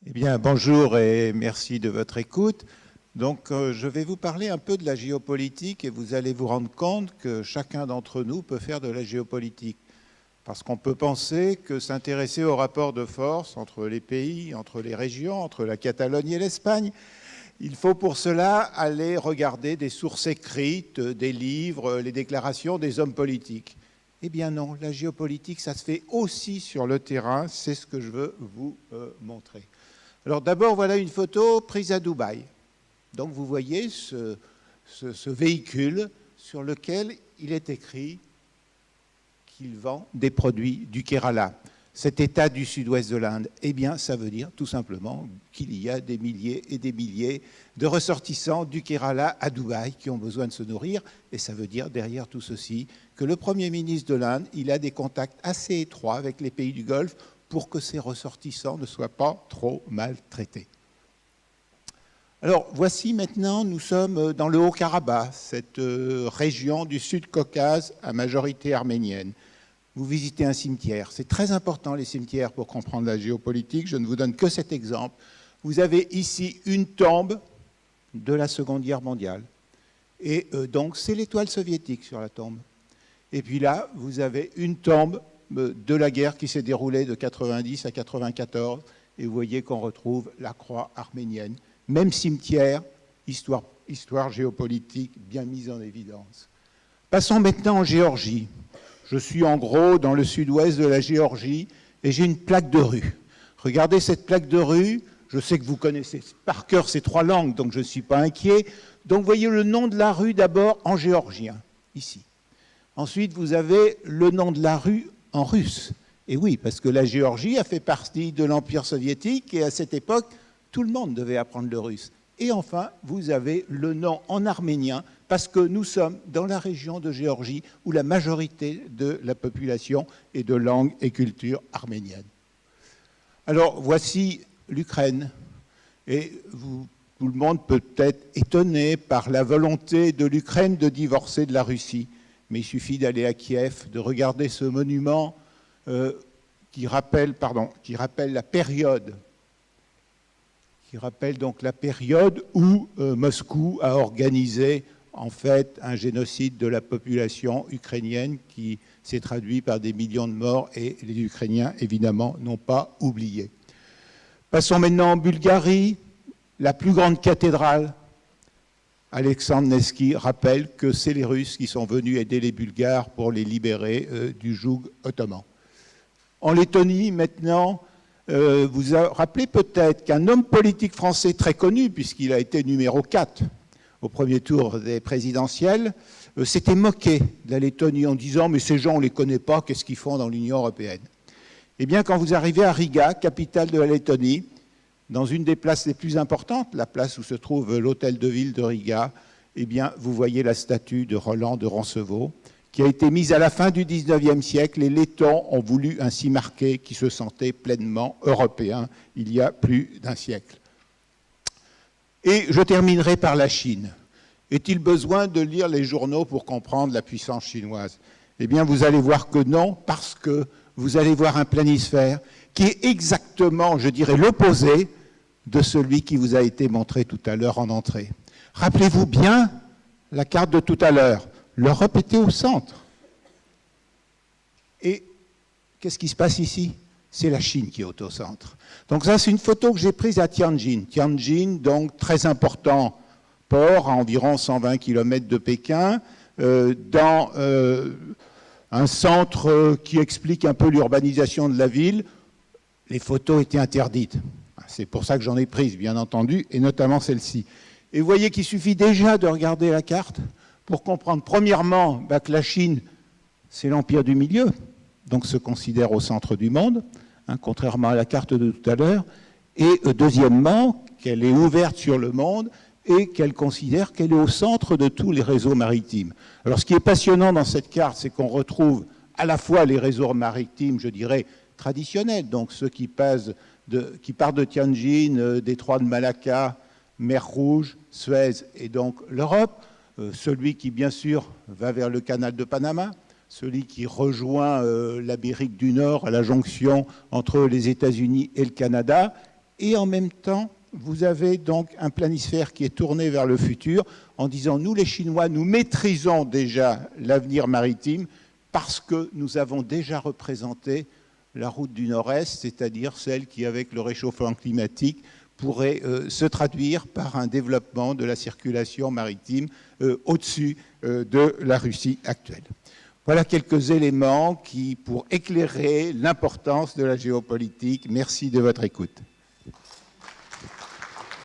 Eh bien, bonjour et merci de votre écoute. Donc, je vais vous parler un peu de la géopolitique et vous allez vous rendre compte que chacun d'entre nous peut faire de la géopolitique. Parce qu'on peut penser que s'intéresser au rapport de force entre les pays, entre les régions, entre la Catalogne et l'Espagne, il faut pour cela aller regarder des sources écrites, des livres, les déclarations des hommes politiques. Eh bien non, la géopolitique, ça se fait aussi sur le terrain, c'est ce que je veux vous montrer. Alors d'abord, voilà une photo prise à Dubaï. Donc vous voyez ce véhicule sur lequel il est écrit qu'il vend des produits du Kerala. Cet état du sud-ouest de l'Inde, eh bien ça veut dire tout simplement qu'il y a des milliers et des milliers de ressortissants du Kerala à Dubaï qui ont besoin de se nourrir. Et ça veut dire derrière tout ceci que le Premier ministre de l'Inde, il a des contacts assez étroits avec les pays du Golfe pour que ces ressortissants ne soient pas trop maltraités. Alors, voici maintenant, nous sommes dans le Haut-Karabakh, cette région du Sud-Caucase à majorité arménienne. Vous visitez un cimetière. C'est très important, les cimetières, pour comprendre la géopolitique. Je ne vous donne que cet exemple. Vous avez ici une tombe de la Seconde Guerre mondiale. Et donc, c'est l'étoile soviétique sur la tombe. Et puis là, vous avez une tombe de la guerre qui s'est déroulée de 90 à 94, et vous voyez qu'on retrouve la croix arménienne. Même cimetière, histoire géopolitique bien mise en évidence. Passons maintenant en Géorgie. Je suis en gros dans le sud-ouest de la Géorgie et j'ai une plaque de rue. Regardez cette plaque de rue, je sais que vous connaissez par cœur ces trois langues, donc je ne suis pas inquiet. Donc vous voyez le nom de la rue d'abord en géorgien, ici. Ensuite, vous avez le nom de la rue en russe. Et oui, parce que la Géorgie a fait partie de l'Empire soviétique et à cette époque, tout le monde devait apprendre le russe. Et enfin, vous avez le nom en arménien, parce que nous sommes dans la région de Géorgie où la majorité de la population est de langue et culture arménienne. Alors, voici l'Ukraine. Et tout le monde peut être étonné par la volonté de l'Ukraine de divorcer de la Russie. Mais il suffit d'aller à Kiev, de regarder ce monument qui rappelle la période. Qui rappelle donc la période où Moscou a organisé en fait un génocide de la population ukrainienne qui s'est traduit par des millions de morts et les Ukrainiens évidemment n'ont pas oublié. Passons maintenant en Bulgarie, la plus grande cathédrale. Alexandre Nevski rappelle que c'est les Russes qui sont venus aider les Bulgares pour les libérer du joug ottoman. En Lettonie maintenant, vous vous rappelez peut-être qu'un homme politique français très connu, puisqu'il a été numéro 4 au premier tour des présidentielles, s'était moqué de la Lettonie en disant « mais ces gens, on ne les connaît pas, qu'est-ce qu'ils font dans l'Union européenne ?» Eh bien, quand vous arrivez à Riga, capitale de la Lettonie, dans une des places les plus importantes, la place où se trouve l'hôtel de ville de Riga, eh bien, vous voyez la statue de Roland de Roncevaux, qui a été mise à la fin du XIXe siècle. Les Lettons ont voulu ainsi marquer qu'ils se sentaient pleinement européens il y a plus d'un siècle. Et je terminerai par la Chine. Est-il besoin de lire les journaux pour comprendre la puissance chinoise? Eh bien, vous allez voir que non, parce que vous allez voir un planisphère qui est exactement, je dirais, l'opposé de celui qui vous a été montré tout à l'heure en entrée. Rappelez-vous bien la carte de tout à l'heure. L'Europe était au centre. Et qu'est-ce qui se passe ici? C'est la Chine qui est au centre. Donc ça, c'est une photo que j'ai prise à Tianjin. Tianjin, donc très important port, à environ 120 km de Pékin, dans un centre qui explique un peu l'urbanisation de la ville. Les photos étaient interdites. C'est pour ça que j'en ai prise, bien entendu, et notamment celle-ci. Et vous voyez qu'il suffit déjà de regarder la carte pour comprendre, premièrement, que la Chine, c'est l'empire du milieu, donc se considère au centre du monde, contrairement à la carte de tout à l'heure, et deuxièmement, qu'elle est ouverte sur le monde et qu'elle considère qu'elle est au centre de tous les réseaux maritimes. Alors ce qui est passionnant dans cette carte, c'est qu'on retrouve à la fois les réseaux maritimes, je dirais, traditionnels, donc ceux qui partent de Tianjin, détroit de Malacca, mer Rouge, Suez et donc l'Europe, celui qui, bien sûr, va vers le canal de Panama, celui qui rejoint l'Amérique du Nord à la jonction entre les États-Unis et le Canada, et en même temps, vous avez donc un planisphère qui est tourné vers le futur en disant, nous les Chinois, nous maîtrisons déjà l'avenir maritime parce que nous avons déjà représenté la route du Nord-Est, c'est-à-dire celle qui, avec le réchauffement climatique, pourrait se traduire par un développement de la circulation maritime au-dessus de la Russie actuelle. Voilà quelques éléments pour éclairer l'importance de la géopolitique. Merci de votre écoute.